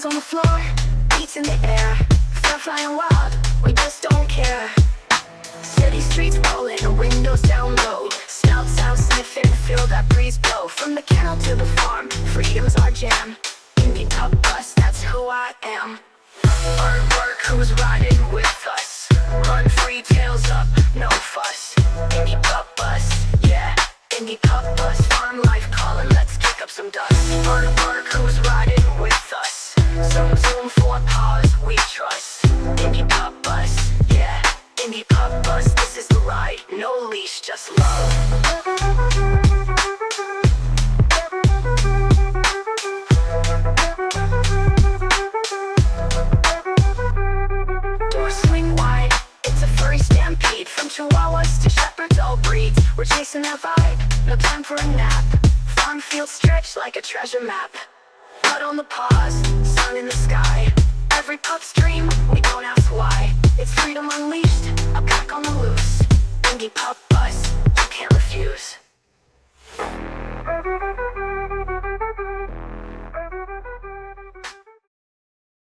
Cars on the floor, beats in the air, fur flying wild, we just don't care. City streets rolling, windows down low, snouts out sniffing, feel that breeze blow. From the kennel to the farm, freedom's our jam. Indy Pup Bus, that's who I am. Hard work, who's riding with us? Run free, tails up, no fuss. Indy Pup Bus, yeah. Indy Pup Bus, farm life calling, let's kick up some dust. Hard work, who's riding with us? Zoom zoom, 4 paws, we trust. Indy Pup Bus, yeah. Indy Pup Bus, this is the ride, no leash, just love. Doors swing wide, it's a furry stampede. From chihuahuas to shepherds, all breeds. We're chasing that vibe, no time for a nap. Farm fields stretch like a treasure map. Blood on the paws, sun in the sky. Every pup's dream, we don't ask why. It's freedom unleashed, a pack on the loose. Indy Pup Bus, you can't refuse.